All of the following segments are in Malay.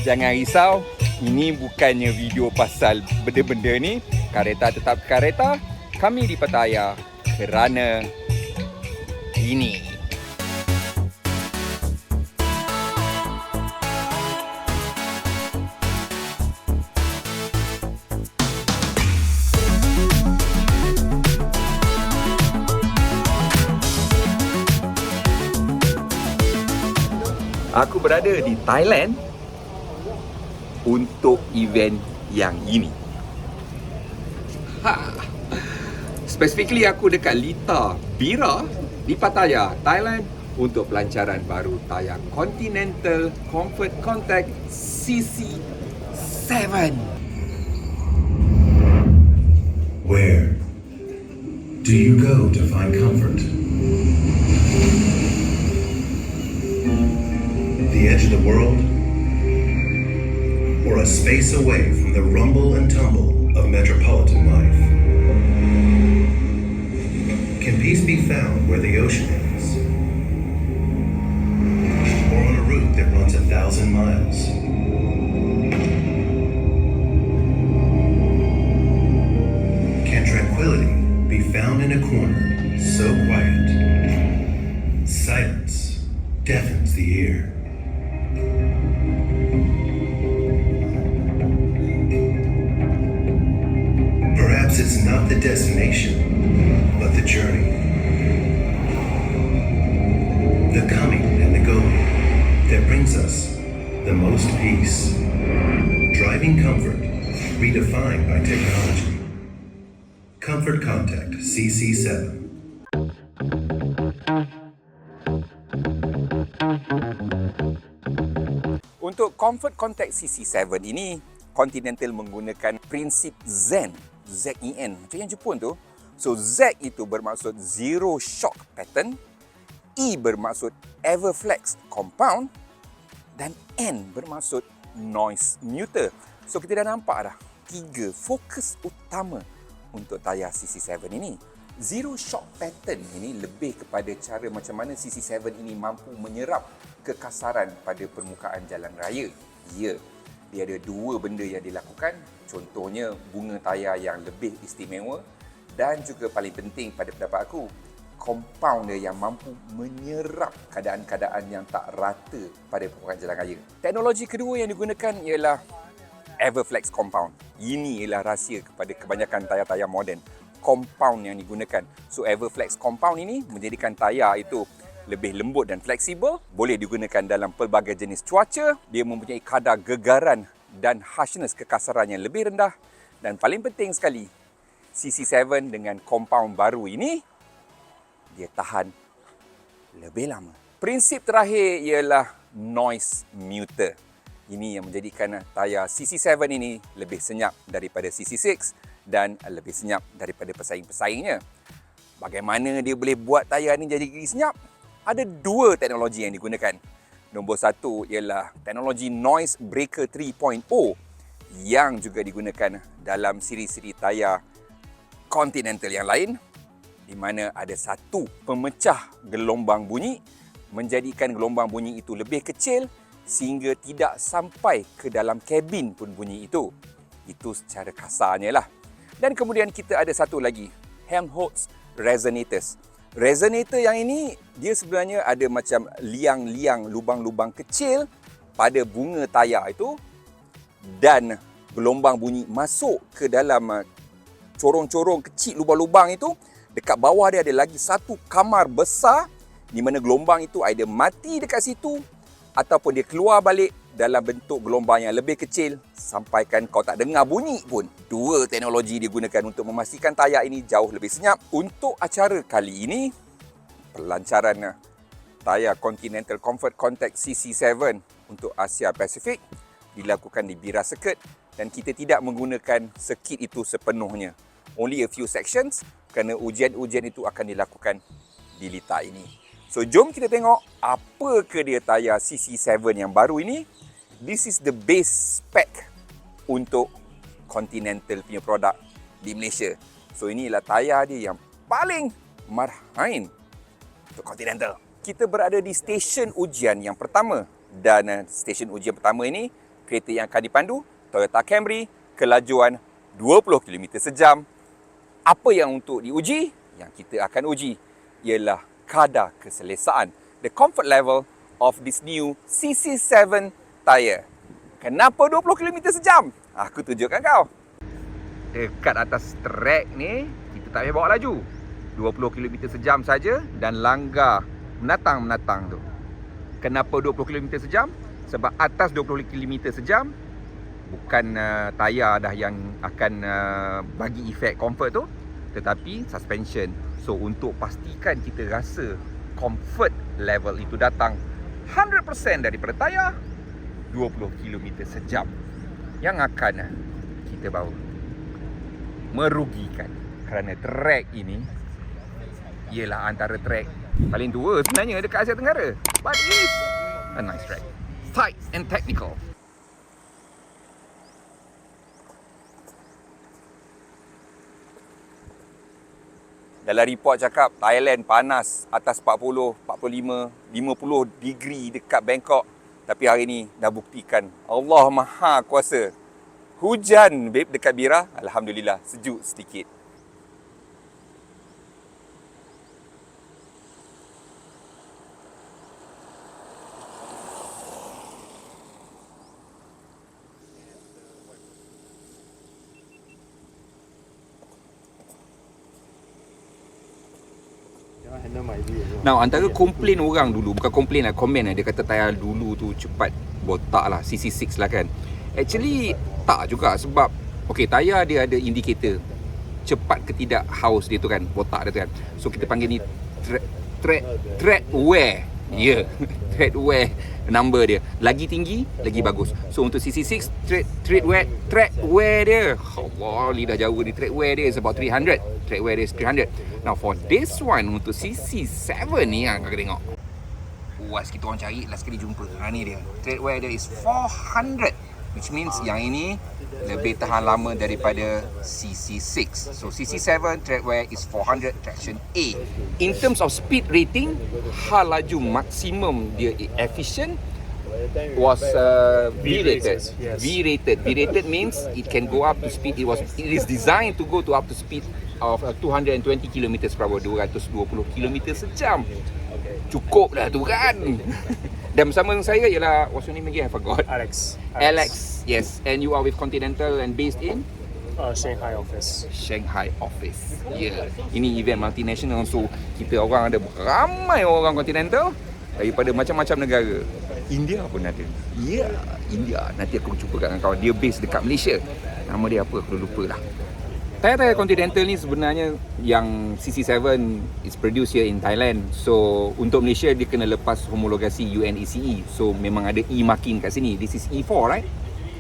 Jangan risau, ini bukannya video pasal benda-benda ni. Careta tetap Careta, kami di Pattaya kerana ini. Aku berada di Thailand untuk event yang ini. Specifically aku dekat Lita Bira di Pattaya, Thailand untuk pelancaran baru Tayar Continental ComfortContact CC7. Where do you go to find comfort? The edge of the world, or a space away from the rumble and tumble of metropolitan life? Can peace be found where the ocean is, or on a route that runs 1,000 miles? Can tranquility be found in a corner so quiet, silence deafens the ear? Perhaps it's not the destination, but the journey. The coming and the going that brings us the most peace. Driving comfort, redefined by technology. ComfortContact CC7. Untuk ComfortContact CC7 ini, Continental menggunakan prinsip Zen, Z-E-N, macam yang Jepun tu. So Z itu bermaksud Zero Shock Pattern, E bermaksud Everflex Compound dan N bermaksud Noise Muter. So kita dah nampak dah 3 fokus utama untuk tayar CC7 ini. Zero Shock Pattern ini lebih kepada cara macam mana CC7 ini mampu menyerap kekasaran pada permukaan jalan raya. Ya, dia ada 2 benda yang dilakukan. Contohnya bunga tayar yang lebih istimewa dan juga paling penting pada pendapat aku, compound dia yang mampu menyerap keadaan-keadaan yang tak rata pada permukaan jalan raya. Teknologi kedua yang digunakan ialah Everflex Compound. Ini ialah rahsia kepada kebanyakan tayar-tayar moden. Compound yang digunakan. So Everflex Compound ini menjadikan tayar itu lebih lembut dan fleksibel, boleh digunakan dalam pelbagai jenis cuaca, dia mempunyai kadar gegaran dan harshness kekasaran yang lebih rendah, dan paling penting sekali, CC7 dengan compound baru ini, dia tahan lebih lama. Prinsip terakhir ialah noise muter. Ini yang menjadikan tayar CC7 ini lebih senyap daripada CC6 dan lebih senyap daripada pesaing-pesaingnya. Bagaimana dia boleh buat tayar ini jadi senyap? Ada 2 teknologi yang digunakan. Nombor 1 ialah teknologi Noise Breaker 3.0 yang juga digunakan dalam siri-siri tayar Continental yang lain, di mana ada satu pemecah gelombang bunyi menjadikan gelombang bunyi itu lebih kecil sehingga tidak sampai ke dalam kabin pun bunyi itu. Itu secara kasarnya lah. Dan kemudian kita ada satu lagi, Helmholtz Resonators. Resonator yang ini, dia sebenarnya ada macam liang-liang lubang-lubang kecil pada bunga tayar itu dan gelombang bunyi masuk ke dalam corong-corong kecil lubang-lubang itu. Dekat bawah dia ada lagi satu kamar besar di mana gelombang itu either mati dekat situ ataupun dia keluar balik dalam bentuk gelombang yang lebih kecil sampaikan kau tak dengar bunyi pun. 2 teknologi digunakan untuk memastikan tayar ini jauh lebih senyap. Untuk acara kali ini, pelancaran tayar Continental ComfortContact CC7 untuk Asia Pasifik dilakukan di Bira Circuit dan kita tidak menggunakan circuit itu sepenuhnya. Only a few sections kerana ujian-ujian itu akan dilakukan di Lita ini. So jom kita tengok apa ke dia tayar CC7 yang baru ini. This is the base spec untuk Continental punya produk di Malaysia. So inilah tayar dia yang paling marhaen untuk Continental. Kita berada di stesen ujian yang pertama dan stesen ujian pertama ini kereta yang akan dipandu Toyota Camry, kelajuan 20 km sejam. Apa yang untuk diuji? Yang kita akan uji ialah kadar keselesaan, the comfort level of this new CC7 Tayar. Kenapa 20 km sejam? Aku tunjukkan kau. Dekat atas trek ni, kita tak payah bawa laju. 20 km sejam saja dan langgar menatang-menatang tu. Kenapa 20 km sejam? Sebab atas 20 km sejam, bukan tayar dah yang akan bagi efek comfort tu, tetapi suspension. So, untuk pastikan kita rasa comfort level itu datang 100% daripada tayar, 20 km sejam yang akan kita bawa merugikan, kerana trek ini ialah antara trek paling tua sebenarnya dekat Asia Tenggara, but it is a nice track, tight and technical. Dalam report cakap Thailand panas atas 40, 45, 50 degree dekat Bangkok. Tapi hari ni dah buktikan Allah Maha Kuasa. Hujan babe dekat Bira, alhamdulillah sejuk sedikit. Now, antara komplain orang dulu, bukan komplain lah, komen lah, dia kata tayar dulu tu cepat botak lah, CC6 lah kan. Actually, tak juga sebab, okay, tayar dia ada indikator cepat ke tidak haus dia tu kan, botak dia tu kan. So, kita panggil ni tread wear. Ya, yeah. Tread wear number dia. Lagi tinggi, lagi bagus. So, untuk CC6, tread wear dia, Allah, lidah jauh ni, tread wear dia is about 300. Tread wear dia is 300. Now, for this one, untuk CC7 ni yang kau tengok, puas kita orang cari, last kali jumpa. Ni dia. Tread wear dia is 400. Which means yang ini lebih tahan lama daripada CC6. So CC7 tread wear is 400 traction A. In terms of speed rating, hal laju maksimum dia efficient was V-rated. Yes. V-rated means it can go up to speed. It is designed to go to up to speed of 220 km per hour, 220 km sejam. Cukup dah tu kan. Dan bersama dengan saya ialah, what's your name again? I forgot. Alex, yes. And you are with Continental and based in? Shanghai office. Shanghai office. Ya. Yeah. Ini event multinational, so kita orang ada ramai orang Continental daripada macam-macam negara. India pun ada. Ya, yeah, India. Nanti aku jumpa dengan kawan. Dia base dekat Malaysia. Nama dia apa? Aku lupa lah. Tayar-tayar Continental ni sebenarnya yang CC7 is produced here in Thailand. So untuk Malaysia dia kena lepas homologasi UNECE. So memang ada E marking kat sini. This is E4, right?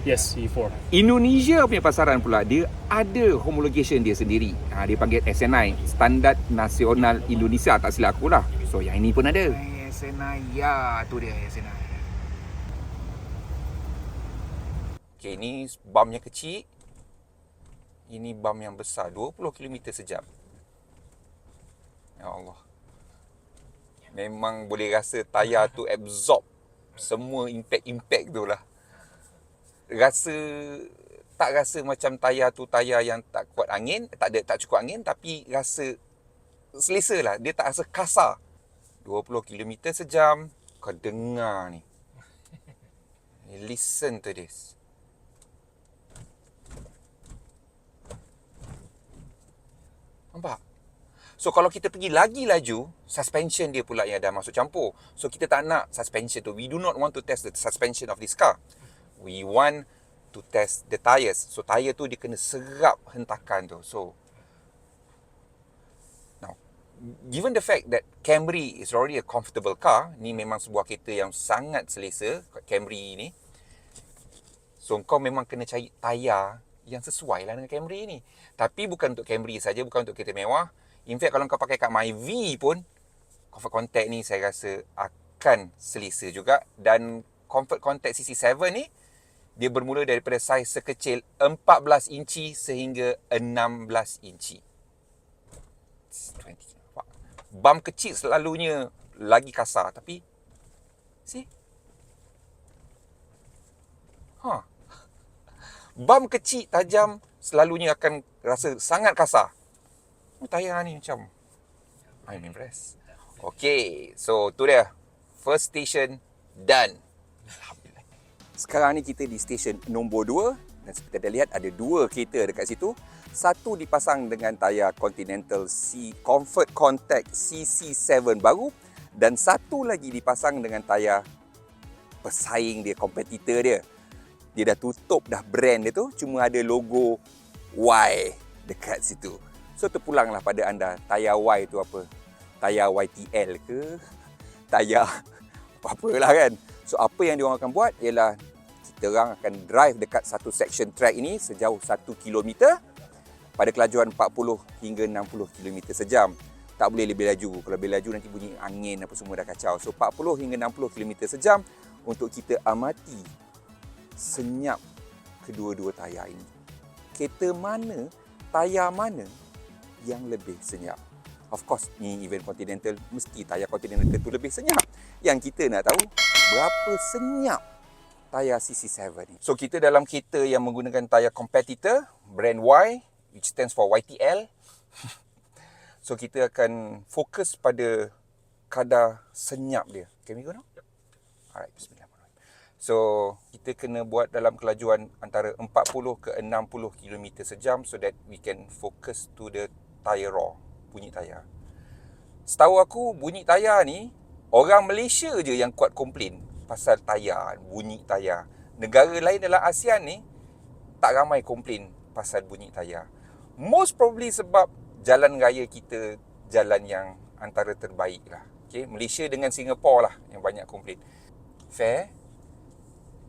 Yes, E4. Indonesia punya pasaran pula dia ada homologation dia sendiri. Dia panggil SNI, Standard Nasional Indonesia, tak silap aku lah. So yang ini pun ada. SNI, ya, tu dia SNI. Okay, ni bumnya kecil. Ini bam yang besar, 20 km sejam. Ya Allah. Memang boleh rasa tayar tu absorb semua impact tu lah. Tak rasa macam tayar tu tayar yang tak kuat angin, tak cukup angin, tapi rasa selesa lah. Dia tak rasa kasar. 20 km sejam, kau dengar ni. Listen to this. Nampak? So kalau kita pergi lagi laju, suspension dia pula yang dah masuk campur. So kita tak nak suspension tu. We do not want to test the suspension of this car. We want to test the tires. So tayar tu dia kena serap hentakan tu. So now, given the fact that Camry is already a comfortable car, ni memang sebuah kereta yang sangat selesa, Camry ni. So kau memang kena cari tayar yang sesuai lah dengan Camry ni. Tapi bukan untuk Camry saja, bukan untuk kereta mewah. In fact, kalau kau pakai kat MyV pun, ComfortContact ni saya rasa akan selesa juga. Dan ComfortContact CC7 ni, dia bermula daripada saiz sekecil 14 inci sehingga 16 inci. 20. Bump kecil selalunya lagi kasar. Tapi, see? Bam kecil, tajam, selalunya akan rasa sangat kasar. Tayar ni macam, I'm impressed. Okay, so tu dia. First station done. Alhamdulillah. Sekarang ni kita di stesen nombor 2. Dan seperti anda lihat, ada 2 kereta dekat situ. Satu dipasang dengan tayar Continental ComfortContact CC7 baru. Dan satu lagi dipasang dengan tayar pesaing dia, kompetitor dia. Dia dah tutup dah brand dia tu, cuma ada logo Y dekat situ. So terpulanglah pada anda, tayar Y tu apa? Tayar YTL ke? Tayar apa-apalah kan? So apa yang diorang akan buat ialah kita orang akan drive dekat satu section track ini sejauh 1 km pada kelajuan 40 hingga 60 km sejam. Tak boleh lebih laju. Kalau lebih laju nanti bunyi angin apa semua dah kacau. So 40 hingga 60 km sejam untuk kita amati senyap kedua-dua tayar ini. Kereta mana, tayar mana yang lebih senyap? Of course, ni event Continental, mesti tayar Continental tu lebih senyap. Yang kita nak tahu, berapa senyap tayar CC7 ni. So, kita dalam kereta yang menggunakan tayar competitor, brand Y, which stands for YTL. So, kita akan fokus pada kadar senyap dia. Can we go now? Alright, bismillahirrahmanirrahim. So, kita kena buat dalam kelajuan antara 40 ke 60 km sejam so that we can focus to the tayar raw, bunyi tayar. Setahu aku, bunyi tayar ni, orang Malaysia je yang kuat komplain pasal tayar, bunyi tayar. Negara lain dalam ASEAN ni, tak ramai komplain pasal bunyi tayar. Most probably sebab jalan raya kita jalan yang antara terbaik lah. Okay? Malaysia dengan Singapore lah yang banyak komplain. Fair.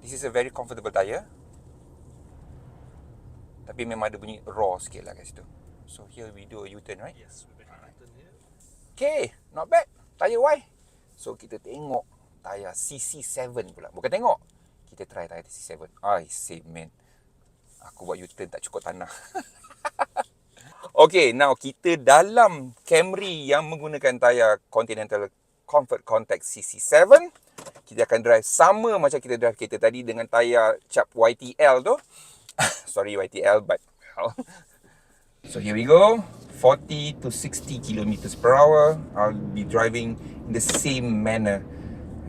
This is a very comfortable tayar. Tapi memang ada bunyi raw sikit lah kat situ. So here we do a U-turn, right? Yes, we make a U-turn here. Okay, not bad. Tayar Y. So kita tengok tayar CC7 pula. Bukan tengok. Kita try tayar CC7. I say man. Aku buat U-turn tak cukup tanah. Okay, now kita dalam Camry yang menggunakan tayar Continental ComfortContact CC7. Kita akan drive sama macam kita drive kereta tadi dengan tayar cap YTL tu. Sorry YTL, but well. So here we go. 40 to 60 kilometers per hour. I'll be driving in the same manner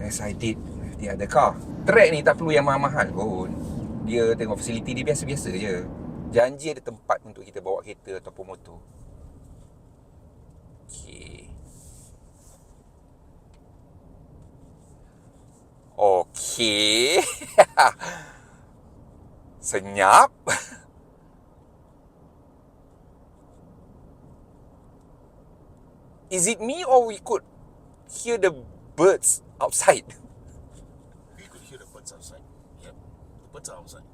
as I did with the other car. Track ni tak perlu yang mahal-mahal pun. Dia tengok fasiliti dia biasa-biasa je. Janji ada tempat untuk kita bawa kereta ataupun motor. Okay. Okay. Senyap. Is it me or we could hear the birds outside? We could hear the birds outside. Yep, the birds are outside.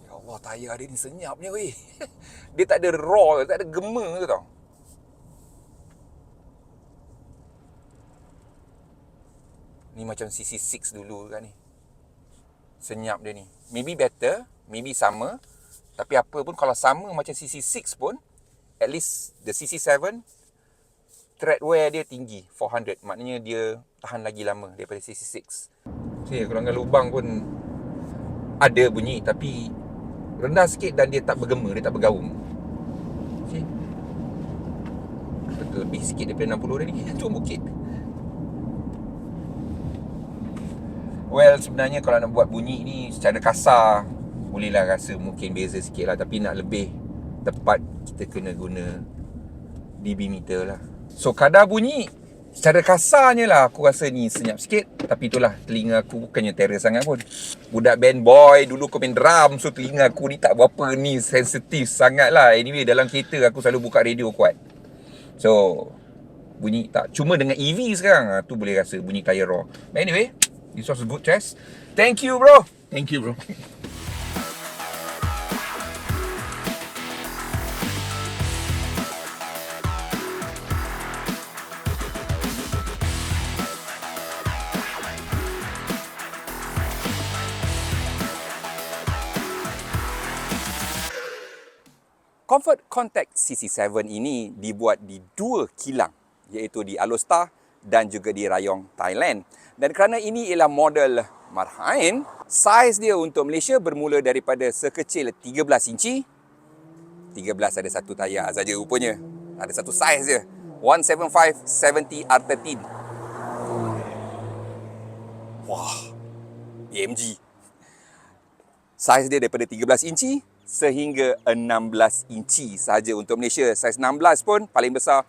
Ya Allah, tayar dia ni senyapnya weh. Dia tak ada raw, tak ada gema ke tau. Ni macam CC6 dulu kan ni. Senyap dia ni. Maybe better, maybe sama. Tapi apa pun kalau sama macam CC6 pun, at least the CC7 tread wear dia tinggi, 400. Maknanya dia tahan lagi lama daripada CC6. Okay, kelanggan lubang pun ada bunyi tapi rendah sikit dan dia tak bergema, dia tak bergaung. Okay. Lebih sikit daripada 60 dia ni. Cuma bukit. Well, sebenarnya kalau nak buat bunyi ni secara kasar, bolehlah rasa mungkin beza sikit lah. Tapi nak lebih tepat, kita kena guna dB meter lah. So, kadar bunyi secara kasarnya lah aku rasa ni senyap sikit. Tapi itulah, telinga aku bukannya terror sangat pun. Budak band boy, dulu aku main drum. So, telinga aku ni tak berapa ni sensitif sangat lah. Anyway, dalam kereta aku selalu buka radio kuat. So, bunyi tak. Cuma dengan EV sekarang, tu boleh rasa bunyi tayar raw. But anyway, this was a good test. Thank you, bro. Thank you, bro. ComfortContact CC7 ini dibuat di 2 kilang, iaitu di Alor Star dan juga di Rayong, Thailand. Dan kerana ini ialah model Marhaen, saiz dia untuk Malaysia bermula daripada sekecil 13 inci. 13 ada satu tayar saja rupanya. Ada satu saiz je. 175/70 R13. Wah, AMG. Saiz dia daripada 13 inci sehingga 16 inci sahaja untuk Malaysia. Saiz 16 pun paling besar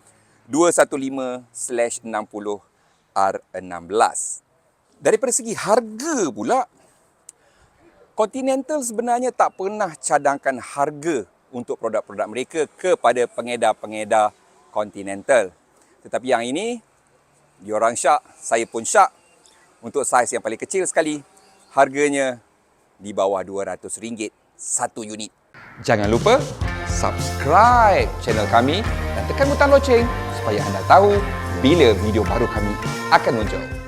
215/60 R16. Daripada segi harga pula, Continental sebenarnya tak pernah cadangkan harga untuk produk-produk mereka kepada pengedar-pengedar Continental. Tetapi yang ini, diorang syak, saya pun syak. Untuk saiz yang paling kecil sekali, harganya di bawah RM200 satu unit. Jangan lupa subscribe channel kami dan tekan butang loceng supaya anda tahu bila video baru kami akan muncul.